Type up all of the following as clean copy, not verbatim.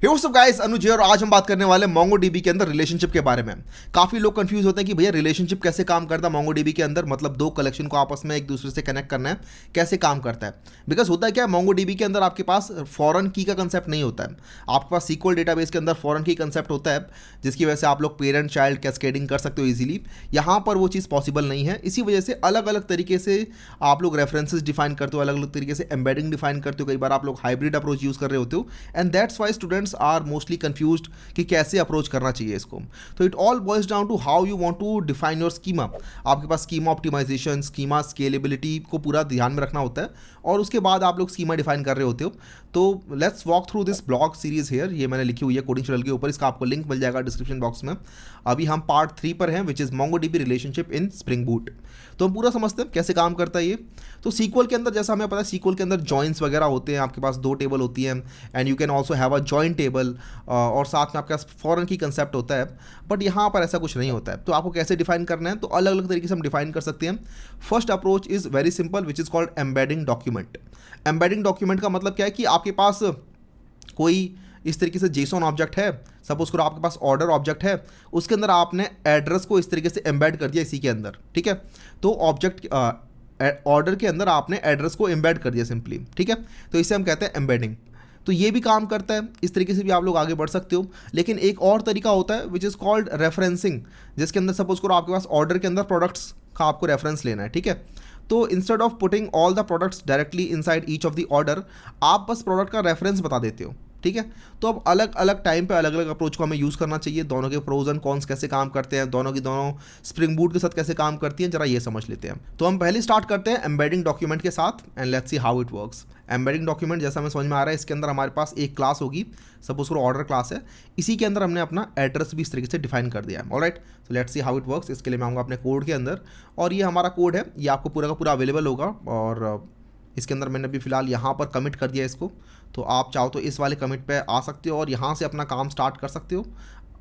Hey what's up guys, अनुज है और आज हम बात करने वाले हैं MongoDB के अंदर रिलेशनशिप के बारे में। काफ़ी लोग कंफ्यूज होते हैं कि भैया रिलेशनशिप कैसे काम करता है MongoDB के अंदर, मतलब दो कलेक्शन को आपस में एक दूसरे से कनेक्ट करना है, कैसे काम करता है। बिकॉज होता है क्या है, MongoDB के अंदर आपके पास फॉरेन की का कंसेप्ट नहीं होता है। आपके पास SQL डेटाबेस के अंदर फॉरेन की कंसेप्ट होता है, जिसकी वजह से आप लोग पेरेंट चाइल्ड कैस्केडिंग कर सकते हो ईजिली। यहाँ पर वो चीज़ पॉसिबल नहीं है, इसी वजह से अलग अलग तरीके से आप लोग रेफरेंसेस डिफाइन करते हो, अलग अलग तरीके से एम्बेडिंग डिफाइन करते हो। कई बार आप लोग हाइब्रिड अप्रोच यूज़ कर रहे होते हो, and that's why students are mostly confused कि कैसे अप्रोच करना चाहिए इसको। तो it all boils down to how you want to define your schema. आपके पास स्कीमा ऑप्टिमाइजेशन, स्कीमा स्केलेबिलिटी को पूरा ध्यान में रखना होता है, और उसके बाद आप लोग स्कीमा डिफाइन कर रहे होते हो। तो let's walk through this blog series here. ये मैंने लिखी हुई है कोडिंग चैनल के ऊपर, इसका आपको लिंक मिल जाएगा डिस्क्रिप्शन बॉक्स में। अभी हम पार्ट 3 पर हैं, which is MongoDB relationship in spring boot. तो हम पूरा समझते हैं कैसे काम करता है ये। तो SQL के अंदर जैसा हमें पता है, SQL के अंदर जॉइंट्स वगैरह होते हैं, आपके पास दो टेबल होती हैं, and you can also have a joint table, और साथ में आपके पास फॉरेन की कंसेप्ट होता है। बट यहाँ पर ऐसा कुछ नहीं होता है। तो आपको कैसे डिफाइन करना है, तो अलग अलग तरीके से हम डिफाइन कर सकते हैं। First approach is very simple, which is called embedding document. Embedding document का मतलब क्या है कि आपके पास कोई इस तरीके से जेसन ऑब्जेक्ट है, सपोज करो आपके पास ऑर्डर ऑब्जेक्ट है, उसके अंदर आपने एड्रेस को इस तरीके से एम्बेड कर दिया इसी के अंदर, ठीक है। तो ऑब्जेक्ट ऑर्डर के अंदर आपने एड्रेस को एम्बेड कर दिया सिंपली, ठीक है। तो इसे हम कहते हैं एम्बेडिंग। तो ये भी काम करता है, इस तरीके से भी आप लोग आगे बढ़ सकते हो। लेकिन एक और तरीका होता है विच इज़ कॉल्ड रेफरेंसिंग, जिसके अंदर सपोज करो आपके पास ऑर्डर के अंदर प्रोडक्ट्स का आपको रेफरेंस लेना है, ठीक है। तो instead of putting all the products directly inside each of the order, आप बस प्रोडक्ट का रेफरेंस बता देते हो, ठीक है। तो अब अलग अलग टाइम पे अलग अलग अप्रोच को हमें यूज़ करना चाहिए। दोनों के प्रोज एंड कॉन्स कैसे काम करते हैं, दोनों की दोनों स्प्रिंग बूट के साथ कैसे काम करती हैं, जरा ये समझ लेते हैं। तो हम पहले स्टार्ट करते हैं एम्बेडिंग डॉक्यूमेंट के साथ, and let's see how it works. Embedding document जैसा हमें समझ में आ रहा है, इसके अंदर हमारे पास एक क्लास होगी, सपोज करो ऑर्डर क्लास है, इसी के अंदर हमने अपना एड्रेस भी इस तरीके से डिफाइन कर दिया है। Alright, so let's see how it works. इसके लिए मैं आऊँगा अपने कोड के अंदर, और ये हमारा कोड है, ये आपको पूरा का पूरा अवेलेबल होगा, और इसके अंदर मैंने अभी फिलहाल यहाँ पर कमिट कर दिया इसको। तो आप चाहो तो इस वाले कमिट पे आ सकते हो और यहाँ से अपना काम स्टार्ट कर सकते हो।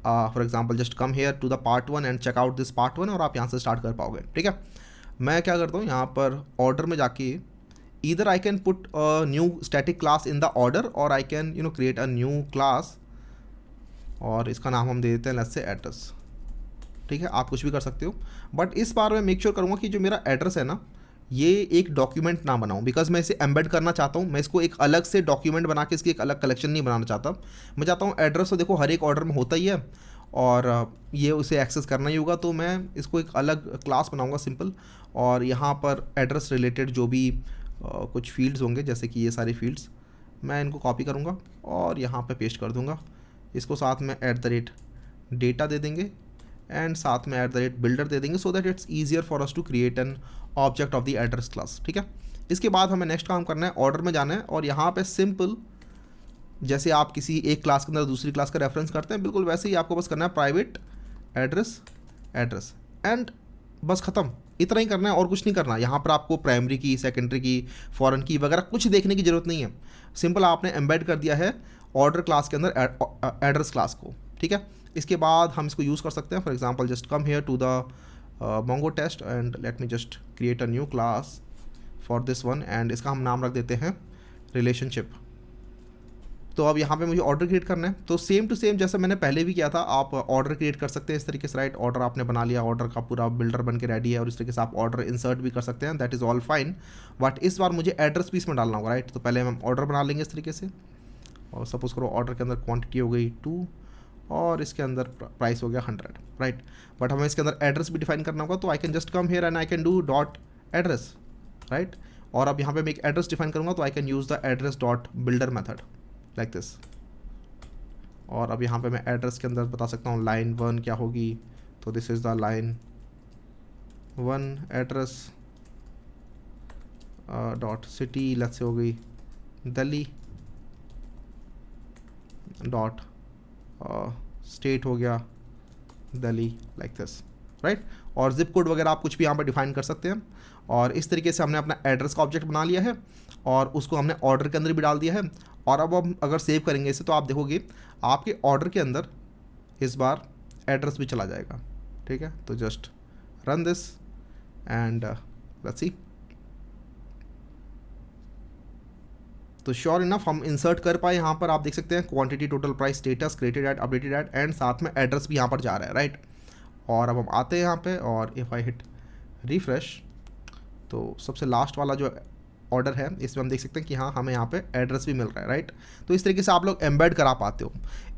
For example just come here to the part 1 and check out this part 1, और आप यहाँ से स्टार्ट कर पाओगे, ठीक है। मैं क्या करता हूँ, यहाँ पर ऑर्डर में जाके either I can put a new static class in the order, और I can create a new class, और इसका नाम हम दे देते हैं लेट्स से एड्रेस, ठीक है। आप कुछ भी कर सकते हो, बट इस बार मैं मेक श्योर करूँगा कि जो मेरा एड्रेस है ना, ये एक डॉक्यूमेंट ना बनाऊं, बिकॉज मैं इसे एम्बेड करना चाहता हूँ। मैं इसको एक अलग से डॉक्यूमेंट बना के इसकी एक अलग कलेक्शन नहीं बनाना चाहता। मैं चाहता हूँ एड्रेस तो देखो हर एक ऑर्डर में होता ही है, और ये उसे एक्सेस करना ही होगा। तो मैं इसको एक अलग क्लास बनाऊंगा सिंपल, और यहाँ पर एड्रेस रिलेटेड जो भी कुछ फील्ड्स होंगे, जैसे कि ये सारी फील्ड्स, मैं इनको कॉपी करूँगा और यहाँ पर पेस्ट कर दूँगा। इसको साथ में @डेटा दे देंगे, एंड साथ में @बिल्डर दे देंगे, so that it's easier for us to create an object of the address class, ठीक है। इसके बाद हमें नेक्स्ट काम करना है, ऑर्डर में जाना है, और यहाँ पे सिंपल जैसे आप किसी एक क्लास के अंदर दूसरी क्लास का रेफरेंस करते हैं, बिल्कुल वैसे ही आपको बस करना है प्राइवेट एड्रेस एंड बस ख़त्म। इतना ही करना है और कुछ नहीं करना। यहाँ पर आपको प्राइमरी की, सेकेंडरी की, फॉरेन की वगैरह कुछ देखने की ज़रूरत नहीं है। सिंपल आपने एम्बेड कर दिया है ऑर्डर क्लास के अंदर एड्रेस क्लास को, ठीक है। इसके बाद हम इसको यूज़ कर सकते हैं। For example just come here to the Mongo test and let me just create a new class for this one, and इसका हम नाम रख देते हैं रिलेशनशिप। तो अब यहाँ पे मुझे ऑर्डर क्रिएट करना है, तो सेम टू सेम जैसा मैंने पहले भी किया था, आप ऑर्डर क्रिएट कर सकते हैं इस तरीके से। राइट, ऑर्डर आपने बना लिया, ऑर्डर का पूरा बिल्डर बन के रेडी है, और इस तरीके से आप ऑर्डर इंसर्ट भी कर सकते हैं, that is all fine. But इस बार मुझे एड्रेस भी इसमें डालना होगा, राइट। तो पहले हम ऑर्डर बना लेंगे इस तरीके से, और सपोज करो ऑर्डर के अंदर क्वान्टिटी हो गई 2, और इसके अंदर प्राइस हो गया 100, राइट। बट हमें इसके अंदर एड्रेस भी डिफाइन करना होगा, तो I can just come here and I can do dot address, right. और अब यहाँ पे मैं एक एड्रेस डिफाइन करूँगा, तो I can use the address dot builder method like this. और अब यहाँ पे मैं एड्रेस के अंदर बता सकता हूँ लाइन 1 क्या होगी, तो this is the line 1 address dot city let's say हो गई दिल्ली, डॉट स्टेट हो गया दिल्ली लाइक दिस, राइट। और जिप कोड वगैरह आप कुछ भी यहाँ पर डिफाइन कर सकते हैं। और इस तरीके से हमने अपना एड्रेस का ऑब्जेक्ट बना लिया है, और उसको हमने ऑर्डर के अंदर भी डाल दिया है। और अब हम अगर सेव करेंगे इसे, तो आप देखोगे आपके ऑर्डर के अंदर इस बार एड्रेस भी चला जाएगा, ठीक है। तो just run this and let's see. तो श्योर इनफ हम इंसर्ट कर पाए। यहाँ पर आप देख सकते हैं quantity, total price, status, created at, updated at, and साथ में एड्रेस भी यहाँ पर जा रहा है, राइट। और अब हम आते हैं यहाँ पे, और इफ़ आई हिट रिफ्रेश, तो सबसे लास्ट वाला जो ऑर्डर है इसमें हम देख सकते हैं कि हाँ हमें यहाँ पे एड्रेस भी मिल रहा है, राइट। तो इस तरीके से आप लोग एम्बेड करा पाते हो।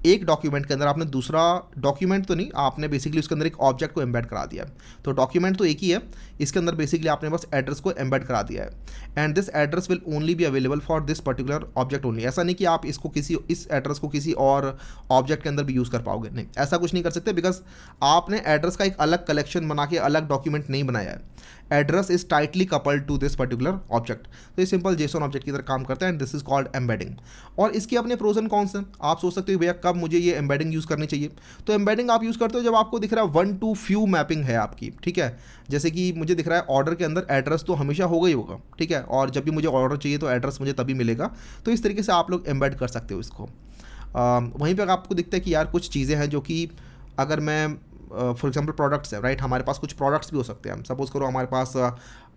एक डॉक्यूमेंट के अंदर आपने दूसरा डॉक्यूमेंट तो नहीं, आपने बेसिकली उसके अंदर एक ऑब्जेक्ट को एम्बेड करा दिया है। तो डॉक्यूमेंट तो एक ही है, इसके अंदर बेसिकली आपने बस एड्रेस को एम्बेड करा दिया है। And this address will only be available for this particular object only. ऐसा नहीं कि आप इसको इस एड्रेस को किसी और ऑब्जेक्ट के अंदर भी यूज़ कर पाओगे, नहीं, ऐसा कुछ नहीं कर सकते, बिकॉज आपने एड्रेस का एक अलग कलेक्शन बना के अलग डॉक्यूमेंट नहीं बनाया है। Address is tightly coupled to this particular object. तो ये सिंपल जेसन ऑब्जेक्ट की तरह काम करता है, and this is called embedding. और इसके अपने प्रोज एंड कॉन्स हैं। आप सोच सकते हो भैया कब मुझे ये एम्बेडिंग यूज़ करनी चाहिए। तो एम्बेडिंग आप यूज़ करते हो जब आपको दिख रहा है 1 to few मैपिंग है आपकी, ठीक है। जैसे कि मुझे दिख रहा है ऑर्डर के अंदर एड्रेस तो हमेशा होगा ही होगा, ठीक है, और जब भी मुझे ऑर्डर चाहिए तो एड्रेस मुझे तभी मिलेगा। तो इस तरीके से आप लोग एम्बेड कर सकते हो इसको। वहीं पर आपको दिखता है कि यार कुछ चीज़ें हैं जो कि अगर मैं फॉर एग्जांपल प्रोडक्ट्स है, राइट, हमारे पास कुछ प्रोडक्ट्स भी हो सकते हैं। हम सपोज करो हमारे पास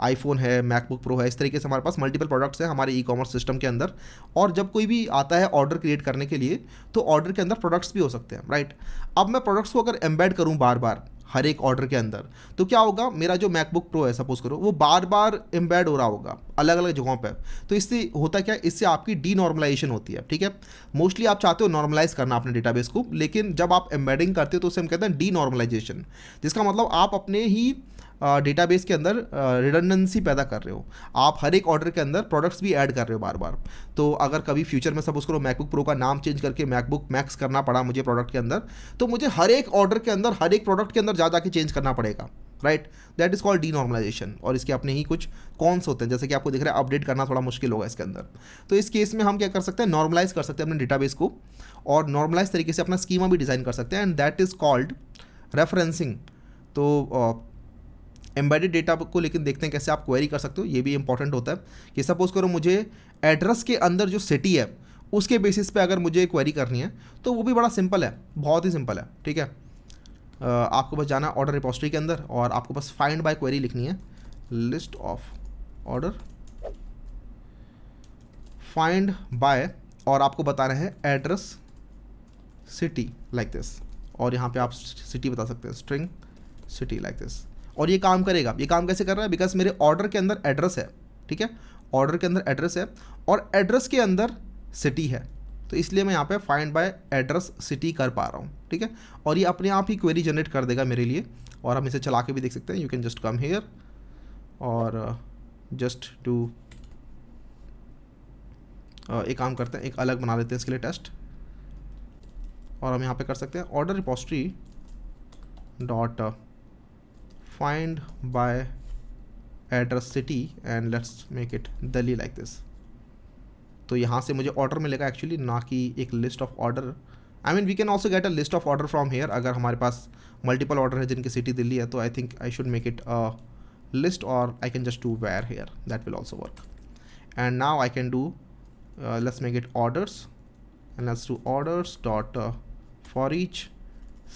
आईफोन है, मैकबुक प्रो है, इस तरीके से हमारे पास मल्टीपल प्रोडक्ट्स हैं हमारे ई कॉमर्स सिस्टम के अंदर। और जब कोई भी आता है ऑर्डर क्रिएट करने के लिए, तो ऑर्डर के अंदर प्रोडक्ट्स भी हो सकते हैं, राइट। अब मैं प्रोडक्ट्स को अगर एम्बेड करूँ बार बार हर एक ऑर्डर के अंदर, तो क्या होगा, मेरा जो मैकबुक प्रो है सपोज करो, वो बार बार एम्बेड हो रहा होगा अलग अलग जगहों पे। तो इससे होता क्या है, इससे आपकी डी नॉर्मलाइजेशन होती है, ठीक है। मोस्टली आप चाहते हो नॉर्मलाइज करना अपने डेटाबेस को, लेकिन जब आप एम्बेडिंग करते हो तो उसे हम कहते हैं डी नॉर्मलाइजेशन, जिसका मतलब आप अपने ही डेटाबेस के अंदर रिडंडेंसी पैदा कर रहे हो। आप हर एक ऑर्डर के अंदर प्रोडक्ट्स भी ऐड कर रहे हो बार बार। तो अगर कभी फ्यूचर में सपोज करो मैकबुक प्रो का नाम चेंज करके मैकबुक मैक्स करना पड़ा मुझे प्रोडक्ट के अंदर, तो मुझे हर एक ऑर्डर के अंदर हर एक प्रोडक्ट के अंदर जा के चेंज करना पड़ेगा, right. That is called denormalisation. और इसके अपने ही कुछ कॉन्स होते हैं, जैसे कि आपको दिख रहा है अपडेट करना थोड़ा मुश्किल होगा इसके अंदर। तो इस केस में हम क्या कर सकते हैं, नॉर्मलाइज कर सकते हैं अपने डेटाबेस को, और नॉर्मलाइज तरीके से अपना स्कीमा भी डिज़ाइन कर सकते हैं, and that is called referencing. तो एम्बेडेड डेटा को लेकिन देखते हैं कैसे आप क्वेरी कर सकते हो। ये भी इंपॉर्टेंट होता है कि सपोज करो मुझे एड्रेस के अंदर जो सिटी है उसके बेसिस पे अगर मुझे क्वेरी करनी है, तो वो भी बड़ा सिंपल है, बहुत ही सिंपल है, ठीक है। आपको बस जाना ऑर्डर रिपोजिटरी के अंदर, और आपको बस फाइंड बाय क्वेरी लिखनी है, list of order find by, और आपको बताना है एड्रेस सिटी लाइक दिस, और यहाँ पे आप सिटी बता सकते हैं, स्ट्रिंग सिटी लाइक दिस, और ये काम करेगा। ये काम कैसे कर रहा है, बिकॉज मेरे ऑर्डर के अंदर एड्रेस है, ठीक है, ऑर्डर के अंदर एड्रेस है और एड्रेस के अंदर सिटी है, तो इसलिए मैं यहाँ पे फाइंड बाय एड्रेस सिटी कर पा रहा हूँ, ठीक है। और ये अपने आप ही क्वेरी जनरेट कर देगा मेरे लिए, और हम इसे चला के भी देख सकते हैं। You can just come hair और जस्ट टू एक काम करते हैं, एक अलग बना लेते हैं इसके लिए टेस्ट, और हम यहाँ पे कर सकते हैं order repository dot find by address city, and let's make it Delhi like this. तो यहाँ से मुझे ऑर्डर मिलेगा एक्चुअली, ना कि एक list of order. I mean we can also get a list of order from here. अगर हमारे पास मल्टीपल ऑर्डर है जिनकी सिटी दिल्ली है, तो I think I should make it a list, और I can just do where here, that will also work. And now I can do let's make it orders, and let's do orders dot for each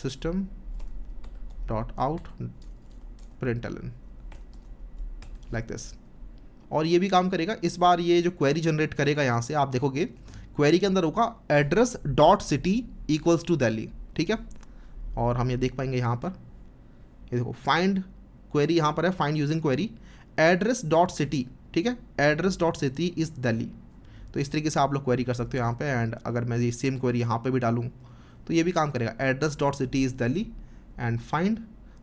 system dot out println like this. और ये भी काम करेगा। इस बार ये जो query generate करेगा यहाँ से आप देखोगे क्वेरी के अंदर होगा address dot city equals to Delhi, ठीक है। और हम ये देख पाएंगे यहाँ पर, ये देखो फाइंड क्वेरी यहाँ पर है, find using query address dot city, ठीक है, address dot city is Delhi. तो इस तरीके से आप लोग क्वेरी कर सकते हो यहाँ पे। एंड अगर मैं ये सेम क्वेरी यहाँ पे भी डालूँ तो ये भी काम करेगा, address dot city is Delhi and find.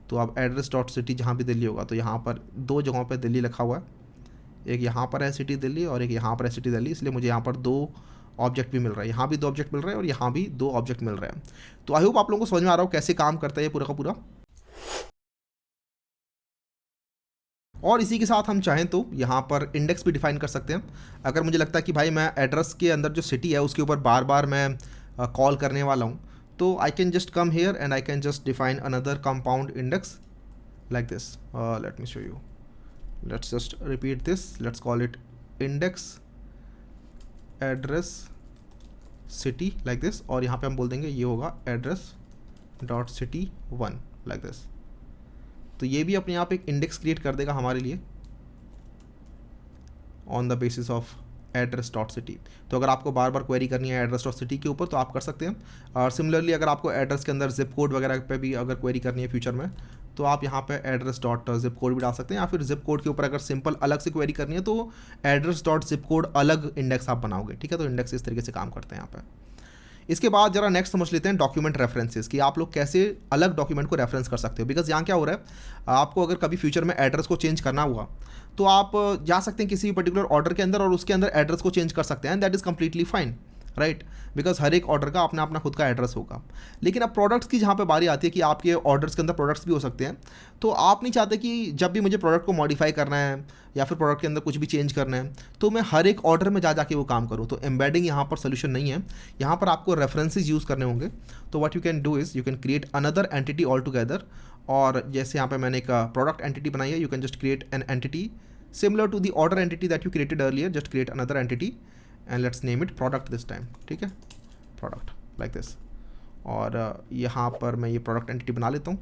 तो अब एड्रेस डॉट सिटी जहाँ भी दिल्ली होगा, तो यहाँ पर दो जगहों पे दिल्ली लिखा हुआ है, एक यहाँ पर है सिटी दिल्ली और एक यहाँ पर है सिटी दिल्ली, इसलिए मुझे यहाँ पर दो ऑब्जेक्ट भी मिल रहा है, यहाँ भी दो ऑब्जेक्ट मिल रहा है और यहाँ भी दो ऑब्जेक्ट मिल रहे हैं। तो आई होप आप लोगों को समझ में आ रहा हो कैसे काम करता है ये पूरा का पूरा। और इसी के साथ हम चाहें तो यहाँ पर इंडेक्स भी डिफाइन कर सकते हैं। अगर मुझे लगता है कि भाई मैं एड्रेस के अंदर जो सिटी है उसके ऊपर बार बार मैं कॉल करने वाला हूँ, तो I can just come here and I can just define another compound index like this. Let me show you. Let's just repeat this. Let's call it index address city like this. और यहाँ पे हम बोल देंगे ये होगा address dot city 1 like this. तो ये भी अपने आप एक इंडेक्स क्रिएट कर देगा हमारे लिए on the basis of address dot city. तो अगर आपको बार बार क्वेरी करनी है एड्रेस डॉट सिटी के ऊपर तो आप कर सकते हैं। और सिमिलरली अगर आपको एड्रेस के अंदर जिप कोड वगैरह पे भी अगर क्वेरी करनी है फ्यूचर में तो आप यहाँ पे एड्रेस डॉट जिप कोड भी डाल सकते हैं, या फिर जिप कोड के ऊपर अगर सिंपल अलग से क्वेरी करनी है तो एड्रेस डॉट जिप कोड अलग इंडेक्स आप बनाओगे, ठीक है। तो इंडेक्स इस तरीके से काम करते हैं यहाँ पे। इसके बाद जरा नेक्स्ट समझ लेते हैं डॉक्यूमेंट रेफरेंसेस, कि आप लोग कैसे अलग डॉक्यूमेंट को रेफरेंस कर सकते हो। बिकॉज यहाँ क्या हो रहा है, आपको अगर कभी फ्यूचर में एड्रेस को चेंज करना हुआ तो आप जा सकते हैं किसी भी पर्टिकुलर ऑर्डर के अंदर और उसके अंदर एड्रेस को चेंज कर सकते हैं, that is completely fine, right. Because हर एक ऑर्डर का अपना अपना खुद का एड्रेस होगा। लेकिन अब प्रोडक्ट्स की जहाँ पे बारी आती है कि आपके ऑर्डर्स के अंदर प्रोडक्ट्स भी हो सकते हैं, तो आप नहीं चाहते कि जब भी मुझे प्रोडक्ट को मॉडिफाई करना है या फिर प्रोडक्ट के अंदर कुछ भी चेंज करना है तो मैं हर एक ऑर्डर में जा जाके वो काम करूँ। तो एम्बेडिंग यहाँ पर सोल्यूशन नहीं है, यहाँ पर आपको रेफरेंसेस यूज़ करने होंगे। तो what you can do is you can create another entity all together, और जैसे यहाँ पे मैंने एक प्रोडक्ट एंटिटी बनाई है, you can just create an entity similar to the order entity that you created earlier, just create another entity and let's name it product this time, ठीक है, प्रोडक्ट लाइक दिस। और यहाँ पर मैं ये product entity बना लेता हूँ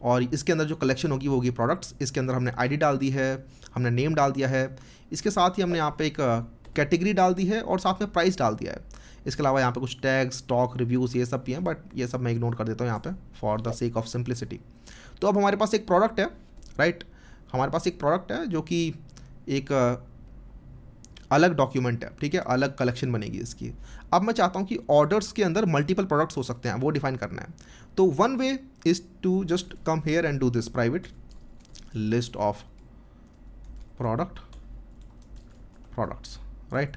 और इसके अंदर जो कलेक्शन होगी वो होगी प्रोडक्ट्स। इसके अंदर हमने आईडी डाल दी है, हमने नेम डाल दिया है, इसके साथ ही हमने यहाँ पे एक कैटेगरी डाल दी है और साथ में प्राइस डाल दिया है। इसके अलावा यहाँ पे कुछ टैग्स, स्टॉक, रिव्यूज़ ये सब भी हैं, बट ये सब मैं इग्नोर कर देता हूँ यहाँ पे for the sake of simplicity. तो अब हमारे पास एक प्रोडक्ट है, राइट, हमारे पास एक प्रोडक्ट है जो कि एक अलग डॉक्यूमेंट है, ठीक है, अलग कलेक्शन बनेगी इसकी। अब मैं चाहता हूँ कि ऑर्डर्स के अंदर मल्टीपल प्रोडक्ट्स हो सकते हैं, वो डिफाइन करना है। तो one way is to just come here and do this private list of products, right,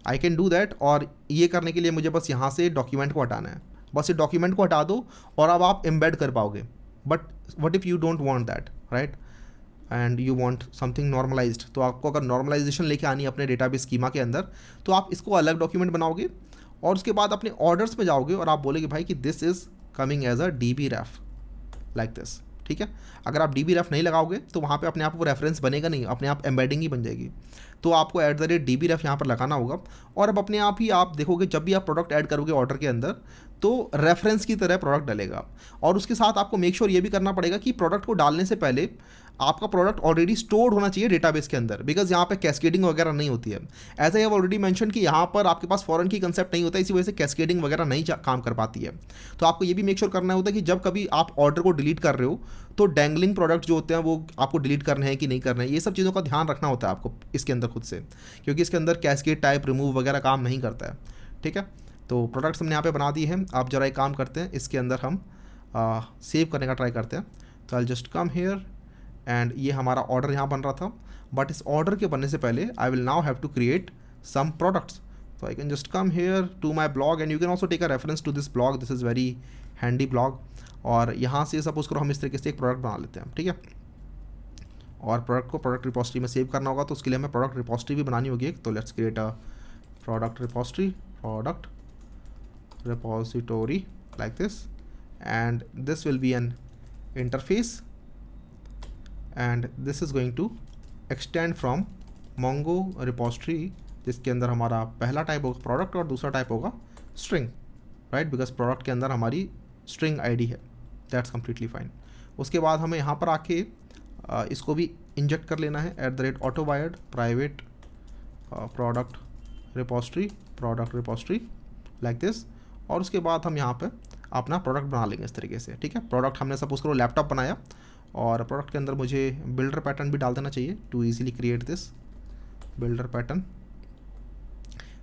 I can do that. और ये करने के लिए मुझे बस यहाँ से डॉक्यूमेंट को हटाना है, बस ये डॉक्यूमेंट को हटा दो और अब आप एम्बेड कर पाओगे। But what if you don't want that, right, and you want something normalized, तो आपको अगर नॉर्मलाइजेशन लेके आनी है अपने डेटाबेस स्कीमा के अंदर तो आप इसको अलग डॉक्यूमेंट बनाओगे और उसके बाद अपने ऑर्डर्स में जाओगे और आप बोलेगे भाई कि this is coming as a DB ref like this, ठीक है। अगर आप DB रेफ नहीं लगाओगे तो वहाँ पे अपने आप वो रेफरेंस बनेगा नहीं, अपने आप एम्बेडिंग ही बन जाएगी। तो आपको @DB रेफ यहाँ पर लगाना होगा और अब अपने आप ही आप देखोगे जब भी आप प्रोडक्ट ऐड करोगे ऑर्डर के अंदर तो रेफरेंस की तरह प्रोडक्ट डलेगा। और उसके साथ आपको मेक श्योर ये भी करना पड़ेगा कि प्रोडक्ट को डालने से पहले आपका प्रोडक्ट ऑलरेडी स्टोर्ड होना चाहिए डेटाबेस के अंदर, बिकॉज यहाँ पे कैस्केडिंग वगैरह नहीं होती है। As I have already mention कि यहाँ पर आपके पास फॉरेन की कंसेप्ट नहीं होता है, इसी वजह से कैस्केडिंग वगैरह नहीं काम कर पाती है। तो आपको ये भी मेक श्योर करना होता है कि जब कभी आप ऑर्डर को डिलीट कर रहे हो तो डैंगलिंग प्रोडक्ट जो होते हैं वो आपको डिलीट करने हैं कि नहीं करने हैं, ये सब चीज़ों का ध्यान रखना होता है आपको इसके अंदर खुद से, क्योंकि इसके अंदर कैस्केड टाइप रिमूव वगैरह काम नहीं करता है, ठीक है। तो प्रोडक्ट्स हमने यहाँ पे बना दी है। आप जरा एक काम करते हैं, इसके अंदर हम सेव करने का ट्राई करते हैं। तो I just come here and ये हमारा ऑर्डर यहाँ बन रहा था, बट इस ऑर्डर के बनने से पहले I will now have to create some products. तो I can just come here to my blog and you can also take a reference to this blog, this is very handy blog. और यहाँ से suppose करो हम इस तरीके से एक प्रोडक्ट बना लेते हैं, ठीक है। और प्रोडक्ट को प्रोडक्ट रिपोजिटरी में सेव करना होगा, तो उसके लिए हमें प्रोडक्ट रिपोजिटरी भी बनानी होगी। तो let's create a product repository like this, and this will be an interface and this is going to extend from Mongo repository, जिसके अंदर हमारा पहला टाइप होगा प्रोडक्ट और दूसरा टाइप होगा स्ट्रिंग, राइट, बिकॉज प्रोडक्ट के अंदर हमारी स्ट्रिंग आईडी है, दैट्स कम्प्लीटली फाइन। उसके बाद हमें यहाँ पर आके इसको भी इंजेक्ट कर लेना है @autowired private product repository like this. और उसके बाद हम यहाँ पे अपना प्रोडक्ट बना लेंगे इस तरीके से, ठीक है। प्रोडक्ट हमने सपोज करो लैपटॉप बनाया और प्रोडक्ट के अंदर मुझे बिल्डर पैटर्न भी डाल देना चाहिए to easily create this builder pattern.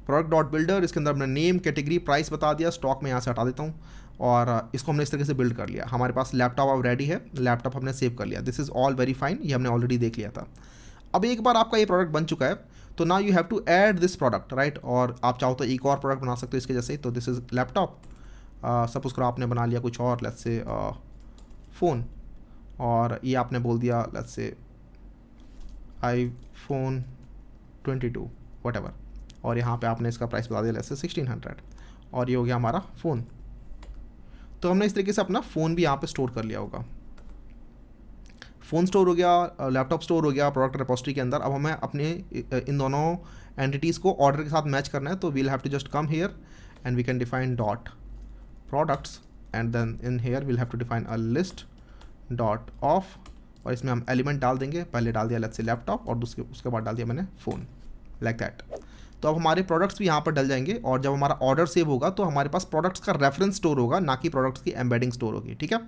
Product dot builder, इसके अंदर हमने नेम, कैटेगरी, प्राइस बता दिया, स्टॉक में यहाँ से हटा देता हूँ और इसको हमने इस तरीके से बिल्ड कर लिया। हमारे पास लैपटॉप अब रेडी है, लैपटॉप हमने सेव कर लिया, this is all very fine, ये हमने ऑलरेडी देख लिया था। अब एक बार आपका ये प्रोडक्ट बन चुका है तो now you have to add this product, right. और आप चाहो तो एक और प्रोडक्ट बना सकते हो इसके जैसे। तो दिस इज़ लैपटॉप, सपोज करो आपने बना लिया कुछ और, लेट्स से फ़ोन, और ये आपने बोल दिया लेट्स से iPhone 22 व्हाटएवर, और यहाँ पे आपने इसका प्राइस बता दिया लेट्स से 1600, और ये हो गया हमारा फ़ोन। तो हमने इस तरीके से अपना फ़ोन भी यहाँ पे स्टोर कर लिया होगा। फ़ोन स्टोर हो गया, लैपटॉप स्टोर हो गया प्रोडक्ट रिपोजिटरी के अंदर। अब हमें अपने इन दोनों एंटिटीज़ को ऑर्डर के साथ मैच करना है, तो we'll have to just come here and we can define dot products and then in here we'll have to define a list dot of, और इसमें हम एलिमेंट डाल देंगे। पहले डाल दिया लेट्स से लैपटॉप और उसके बाद डाल दिया मैंने फ़ोन, लाइक दैट। तो अब हमारे प्रोडक्ट्स भी यहाँ पर डल जाएंगे और जब हमारा ऑर्डर सेव होगा तो हमारे पास प्रोडक्ट्स का रेफरेंस स्टोर होगा, ना कि प्रोडक्ट्स की एम्बेडिंग स्टोर होगी। ठीक है,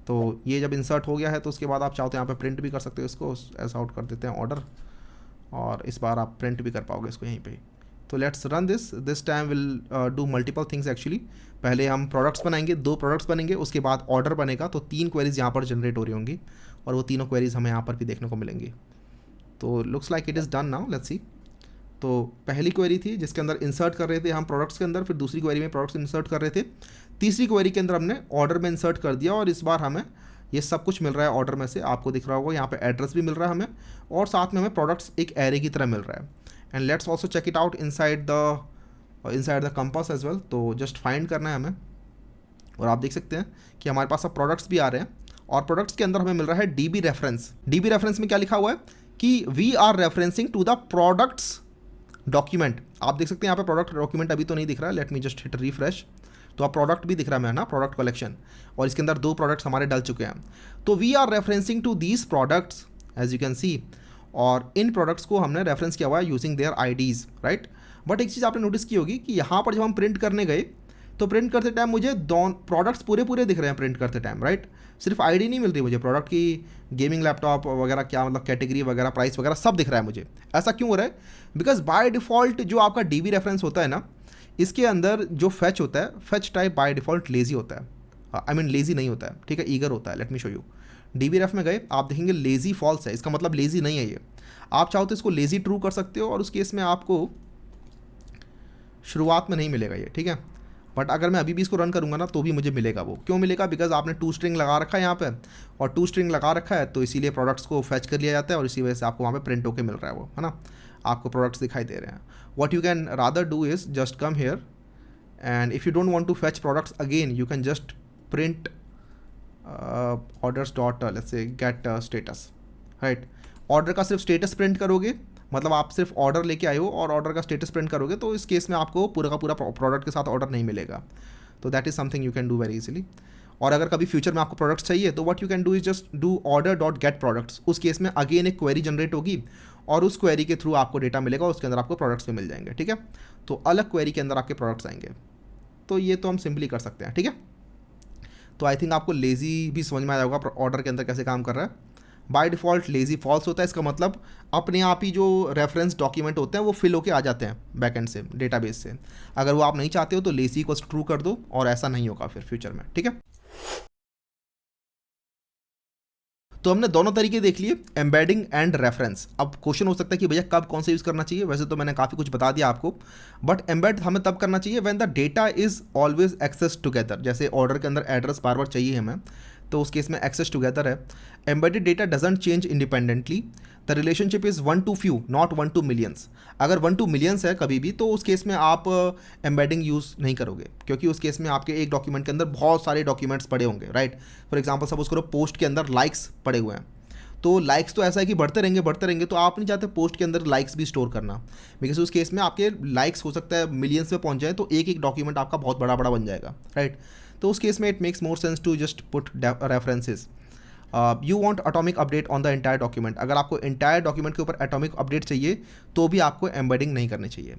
तो ये जब इंसर्ट हो गया है तो उसके बाद आप चाहो तो यहाँ पे प्रिंट भी कर सकते हो इसको, ऐसा आउट कर देते हैं ऑर्डर, और इस बार आप प्रिंट भी कर पाओगे इसको यहीं पे। तो let's run this time will do multiple things actually. पहले हम प्रोडक्ट्स बनाएंगे, 2 प्रोडक्ट्स बनेंगे, उसके बाद ऑर्डर बनेगा, तो 3 क्वेरीज यहाँ पर जनरेट हो रही होंगी और वो तीनों क्वेरीज हमें यहाँ पर भी देखने को मिलेंगी। तो looks like it is done now, let's see. तो पहली क्वेरी थी जिसके अंदर इंसर्ट कर रहे थे हम प्रोडक्ट्स के अंदर, फिर दूसरी क्वेरी में प्रोडक्ट्स इंसर्ट कर रहे थे, तीसरी क्वेरी के अंदर हमने ऑर्डर में इंसर्ट कर दिया और इस बार हमें ये सब कुछ मिल रहा है ऑर्डर में से। आपको दिख रहा होगा यहाँ पे एड्रेस भी मिल रहा है हमें, और साथ में हमें प्रोडक्ट्स एक एरे की तरह मिल रहा है। And let's also check it out inside the compass as well. तो जस्ट फाइंड करना है हमें, और आप देख सकते हैं कि हमारे पास अब प्रोडक्ट्स भी आ रहे हैं और प्रोडक्ट्स के अंदर हमें मिल रहा है डीबी रेफरेंस। डीबी रेफरेंस में क्या लिखा हुआ है कि we are referencing to the products document. आप देख सकते हैं यहाँ पे प्रोडक्ट डॉक्यूमेंट अभी तो नहीं दिख रहा है, लेट मी जस्ट हिट रिफ्रेश। तो अब प्रोडक्ट भी दिख रहा है मैं ना, प्रोडक्ट कलेक्शन, और इसके अंदर 2 प्रोडक्ट्स हमारे डल चुके हैं। तो we are referencing to these products as you can see, और इन प्रोडक्ट्स को हमने रेफरेंस किया हुआ है using their IDs, right. But एक चीज़ आपने नोटिस की होगी कि यहाँ पर जब हम प्रिंट करने गए तो प्रिंट करते टाइम मुझे दोनों प्रोडक्ट्स पूरे दिख रहे हैं प्रिंट करते टाइम, राइट। सिर्फ आईडी नहीं मिल रही मुझे प्रोडक्ट की, गेमिंग लैपटॉप वगैरह क्या मतलब कैटेगरी वगैरह प्राइस वगैरह सब दिख रहा है मुझे। ऐसा क्यों हो रहा है? बिकॉज बाय डिफ़ॉल्ट जो आपका डीबी रेफरेंस होता है ना, इसके अंदर जो फैच होता है, fetch type by default lazy होता है। आई मीन लेजी नहीं होता है, ठीक है, ईगर होता है। Let me show you. DB ref में गए आप देखेंगे लेजी फॉल्स है, इसका मतलब लेजी नहीं है ये। आप चाहो तो इसको लेजी ट्रू कर सकते हो और उस केस में आपको शुरुआत में नहीं मिलेगा ये, ठीक है। बट अगर मैं अभी भी इसको रन करूँगा ना तो भी मुझे मिलेगा। वो क्यों मिलेगा? बिकॉज आपने 2 स्ट्रिंग लगा रखा है यहाँ पे, और 2 स्ट्रिंग लगा रखा है तो इसीलिए प्रोडक्ट्स को फैच कर लिया जाता है और इसी वजह से आपको वहाँ पे प्रिंट होके मिल रहा है वो, है ना, आपको प्रोडक्ट्स दिखाई दे रहे हैं। What you can rather do is just come here and if you don't want to fetch products again you can just print orders dot let's say get status, right. Order का सिर्फ status print करोगे, मतलब आप सिर्फ order लेके आए हो और ऑर्डर का स्टेटस प्रिंट करोगे, तो इस केस में आपको पूरा का पूरा प्रोडक्ट के साथ ऑर्डर नहीं मिलेगा। तो that is something you can do very easily. और अगर कभी फ्यूचर में आपको प्रोडक्ट्स चाहिए तो what you can do is just do order dot gate products. उस केस में अगेन एक क्वेरी जनरेट होगी और उस क्वेरी के थ्रू आपको डेटा मिलेगा, उसके अंदर आपको प्रोडक्ट्स भी मिल जाएंगे, ठीक है। तो अलग क्वेरी के अंदर आपके प्रोडक्ट्स आएंगे। तो ये तो हम सिंपली कर सकते हैं, ठीक है। तो आई थिंक आपको लेजी भी समझ में आया होगा ऑर्डर के अंदर कैसे काम कर रहा है। बाय डिफ़ॉल्ट लेजी फॉल्स होता है, इसका मतलब अपने आप ही जो रेफरेंस डॉक्यूमेंट होते हैं वो फिल होके आ जाते हैं बैकएंड से, डेटाबेस से। अगर वो आप नहीं चाहते हो तो लेजी को ट्रू कर दो और ऐसा नहीं होगा फिर फ्यूचर में, ठीक है। तो हमने दोनों तरीके देख लिए, एम्बेडिंग एंड रेफरेंस। अब क्वेश्चन हो सकता है कि भैया कब कौन सा यूज़ करना चाहिए। वैसे तो मैंने काफ़ी कुछ बता दिया आपको, बट एम्बेड हमें तब करना चाहिए when the data is always access together. जैसे ऑर्डर के अंदर एड्रेस बार बार चाहिए हमें, तो उस केस में एक्सेस टुगेदर है। Embedded data doesn't change independently, the relationship is 1 to few not 1 to millions। अगर 1 to millions है कभी भी तो उस केस में आप एम्बेडिंग यूज़ नहीं करोगे, क्योंकि उस केस में आपके एक डॉक्यूमेंट के अंदर बहुत सारे डॉक्यूमेंट्स पड़े होंगे, राइट। फॉर एग्जाम्पल सपोज करो पोस्ट के अंदर लाइक्स पड़े हुए हैं, तो लाइक्स तो ऐसा है कि बढ़ते रहेंगे, तो आप नहीं चाहते पोस्ट के अंदर लाइक्स भी स्टोर करना, बिकॉज उस केस में आपके लाइक्स हो सकता है मिलियंस में पहुंच जाए, तो एक एक डॉक्यूमेंट आपका बहुत बड़ा बड़ा बन जाएगा, राइट। तो उस केस में it makes more sense to just put references. You want atomic update on the entire document. अगर आपको एंटायर डॉक्यूमेंट के ऊपर एटॉमिक अपडेट चाहिए तो भी आपको एम्बेडिंग नहीं करनी चाहिए।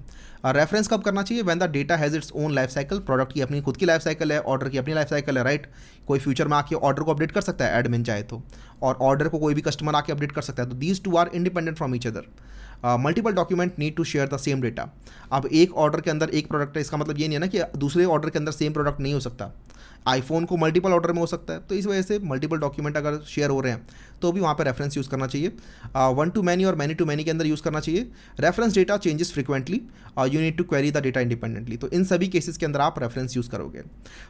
रेफरेंस कब करना चाहिए? When the data has its own life cycle. Product की अपनी खुद की लाइफ साइकिल है, ऑर्डर की अपनी लाइफ साइकिल है, राइट। कोई फ्यूचर में आके ऑर्डर को अपडेट कर सकता है एडमिन चाहे तो, और ऑर्डर को कोई भी कस्टमर आके अपडेट कर सकता है। तो these two are independent from each other. Multiple document need to share the same data. अब एक ऑर्डर के अंदर एक प्रोडक्ट है, इसका मतलब ये नहीं है ना कि दूसरे ऑर्डर के अंदर सेम प्रोडक्ट नहीं हो सकता। आईफोन को मल्टीपल ऑर्डर में हो सकता है, तो इस वजह से मल्टीपल डॉक्यूमेंट अगर शेयर हो रहे हैं तो भी वहाँ पे रेफरेंस यूज़ करना चाहिए। 1 to many और many to many के अंदर यूज़ करना चाहिए। Reference data changes frequently, you need to query the data independently. तो इन सभी केसेस के अंदर आप रेफरेंस यूज़ करोगे।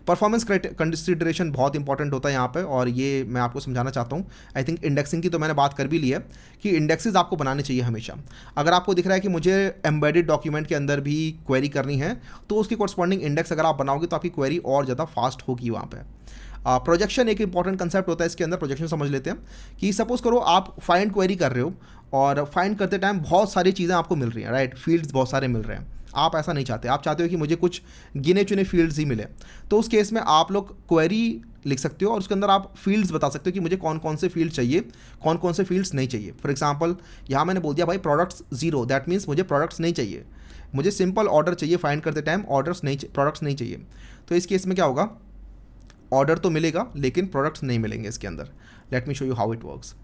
परफॉर्मेंस कंसिडरेशन बहुत इंपॉर्टेंट होता है यहाँ पे, और ये मैं आपको समझाना चाहता हूँ। आई थिंक इंडेक्सिंग की तो मैंने बात कर भी ली है कि इंडेक्सेस आपको बनाने चाहिए हमेशा। अगर आपको दिख रहा है कि मुझे एम्बेडेड डॉक्यूमेंट के अंदर भी क्वेरी करनी है तो उसकी कॉरस्पॉन्डिंग इंडेक्स अगर आप बनाओगे तो आपकी क्वेरी और ज़्यादा फास्ट होगी वहाँ पे। प्रोजेक्शन एक इंपॉर्टेंट कंसेप्ट होता है इसके अंदर। प्रोजेक्शन समझ लेते हैं कि सपोज करो आप फाइंड क्वेरी कर रहे हो और फाइंड करते टाइम बहुत सारी चीज़ें आपको मिल रही हैं, राइट। फील्ड्स बहुत सारे मिल रहे हैं। आप ऐसा नहीं चाहते, आप चाहते हो कि मुझे कुछ गिने चुने फील्ड्स ही मिले। तो उस केस में आप लोग क्वेरी लिख सकते हो और उसके अंदर आप फील्ड्स बता सकते हो कि मुझे कौन कौन से फील्ड चाहिए, कौन कौन से फील्ड्स नहीं चाहिए। फॉर एग्जांपल यहाँ मैंने बोल दिया भाई प्रोडक्ट्स 0, दैट मीन्स मुझे प्रोडक्ट्स नहीं चाहिए, मुझे सिंपल ऑर्डर चाहिए, फाइंड करते टाइम ऑर्डर्स नहीं, प्रोडक्ट्स नहीं चाहिए। तो इस केस में क्या होगा, ऑर्डर तो मिलेगा लेकिन प्रोडक्ट्स नहीं मिलेंगे इसके अंदर। Late me show you how it works.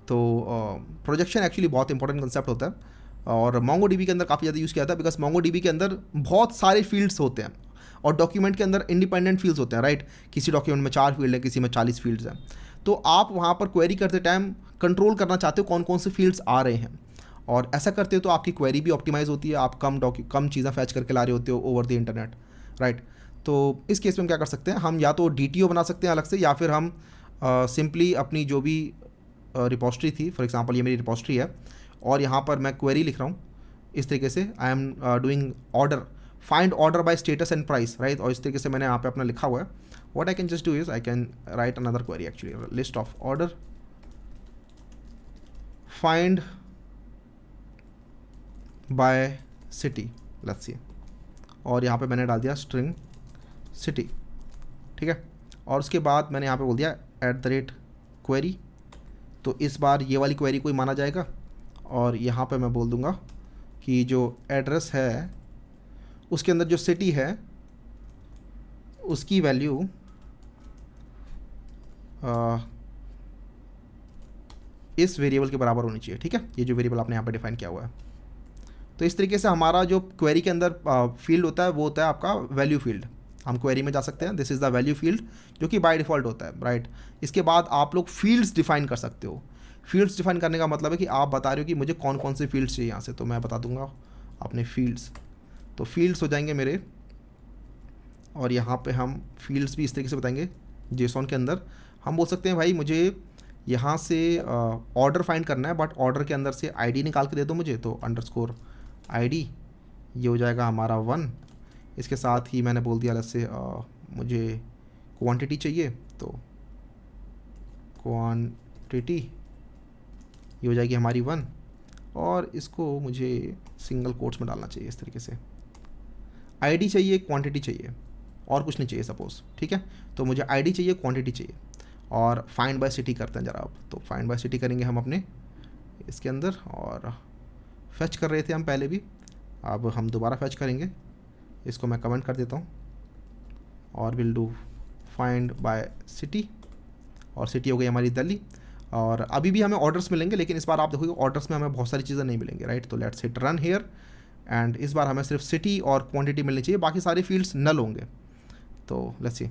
तो प्रोजेक्शन एक्चुअली बहुत इंपॉर्टेंट कंसेप्ट होता है और MongoDB के अंदर काफ़ी ज़्यादा यूज़ किया था, बिकॉज MongoDB के अंदर बहुत सारे फील्ड्स होते हैं और डॉक्यूमेंट के अंदर इंडिपेंडेंट फील्ड्स होते हैं, राइट। किसी डॉक्यूमेंट में 4 फील्ड है, किसी में 40 फील्ड्स हैं। तो आप वहाँ पर क्वेरी करते टाइम कंट्रोल करना चाहते हो कौन कौन से फील्ड्स आ रहे हैं, और ऐसा करते हो तो आपकी क्वेरी भी ऑप्टिमाइज़ होती है, आप कम चीज़ें फैच करके ला रहे होते हो ओवर द इंटरनेट, राइट। तो इस केस में हम क्या कर सकते हैं, हम या तो DTO बना सकते हैं अलग से, या फिर हम सिंपली अपनी जो भी रिपोस्ट्री थी, फॉर एग्जांपल ये मेरी रिपोस्ट्री है और यहाँ पर मैं क्वेरी लिख रहा हूँ इस तरीके से, I am doing order, find order by status and price, right. और इस तरीके से मैंने यहाँ पे अपना लिखा हुआ है। What I can just do is I can write another query actually, list of order, find by city, let's see, और यहाँ पे मैंने डाल दिया स्ट्रिंग सिटी, ठीक है। और उसके बाद मैंने यहाँ पे बोल दिया @query, तो इस बार ये वाली क्वेरी कोई माना जाएगा। और यहाँ पे मैं बोल दूँगा कि जो एड्रेस है उसके अंदर जो सिटी है उसकी वैल्यू इस वेरिएबल के बराबर होनी चाहिए, ठीक है। ये जो वेरिएबल आपने यहाँ पे डिफाइन किया हुआ है। तो इस तरीके से हमारा जो क्वेरी के अंदर फील्ड होता है वो होता है आपका वैल्यू फील्ड। हम क्वेरी में जा सकते हैं, this is the value field जो कि बाय डिफ़ॉल्ट होता है, राइट। इसके बाद आप लोग फील्ड्स डिफाइन कर सकते हो। फील्ड्स डिफाइन करने का मतलब है कि आप बता रहे हो कि मुझे कौन कौन से फील्ड्स चाहिए यहाँ से, तो मैं बता दूंगा अपने फील्ड्स। तो फील्ड्स हो जाएंगे मेरे, और यहाँ पे हम फील्ड्स भी इस तरीके से बताएंगे जेसॉन के अंदर। हम बोल सकते हैं भाई मुझे यहाँ से ऑर्डर फाइंड करना है, बट ऑर्डर के अंदर से ID निकाल के दे दो मुझे, तो _ID ये हो जाएगा हमारा 1। इसके साथ ही मैंने बोल दिया जैसे मुझे क्वांटिटी चाहिए, तो क्वांटिटी ये हो जाएगी हमारी 1, और इसको मुझे सिंगल कोट्स में डालना चाहिए इस तरीके से। ID चाहिए, क्वांटिटी चाहिए, और कुछ नहीं चाहिए सपोज, ठीक है। तो मुझे ID चाहिए, क्वांटिटी चाहिए, और फाइंड बाय सिटी करते हैं ज़रा अब। तो फाइंड बाय सिटी करेंगे हम अपने इसके अंदर, और फैच कर रहे थे हम पहले भी, अब हम दोबारा फैच करेंगे। इसको मैं कमेंट कर देता हूँ और will do find by city, और सिटी हो गई हमारी दिल्ली। और अभी भी हमें ऑर्डर्स मिलेंगे, लेकिन इस बार आप देखोगे ऑर्डर्स में हमें बहुत सारी चीज़ें नहीं मिलेंगी, राइट। तो let's hit run here, and इस बार हमें सिर्फ सिटी और क्वांटिटी मिलनी चाहिए, बाकी सारे फील्ड्स नल होंगे। तो लेट्स सी,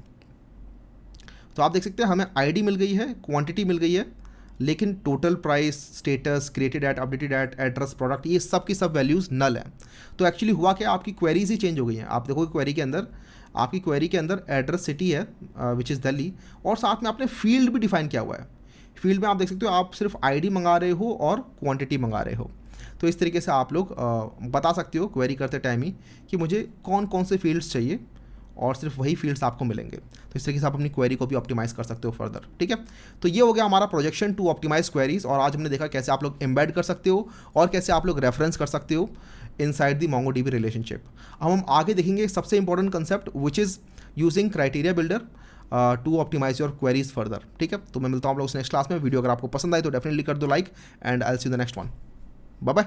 तो आप देख सकते हैं हमें ID मिल गई है, क्वांटिटी मिल गई है, लेकिन total price, status, created at, updated at, address, product, ये सब की सब वैल्यूज़ नल है। तो एक्चुअली हुआ क्या, आपकी क्वेरीज ही चेंज हो गई हैं। आप देखोगे क्वेरी के अंदर, आपकी क्वेरी के अंदर एड्रेस सिटी है विच इज़ दिल्ली, और साथ में आपने फील्ड भी डिफाइन किया हुआ है। फील्ड में आप देख सकते हो आप सिर्फ ID मंगा रहे हो और क्वांटिटी मंगा रहे हो। तो इस तरीके से आप लोग बता सकते हो क्वेरी करते टाइम ही कि मुझे कौन कौन से फील्ड्स चाहिए, और सिर्फ वही फील्ड्स आपको मिलेंगे। तो इस तरीके से आप अपनी क्वेरी को भी ऑप्टिमाइज कर सकते हो फर्दर, ठीक है। तो ये हो गया हमारा प्रोजेक्शन टू ऑप्टिमाइज क्वेरीज, और आज हमने देखा कैसे आप लोग एम्बेड कर सकते हो और कैसे आप लोग रेफरेंस कर सकते हो इनसाइड द MongoDB रिलेशनशिप। अब हम आगे देखेंगे सबसे important concept which is using criteria builder to optimize your queries further, ठीक है। तो मैं मिलता हूँ आप लोग नेक्स्ट क्लास में। वीडियो अगर आपको पसंद आए तो डेफिनेटली कर दो like, and I will see you the next one. Bye bye.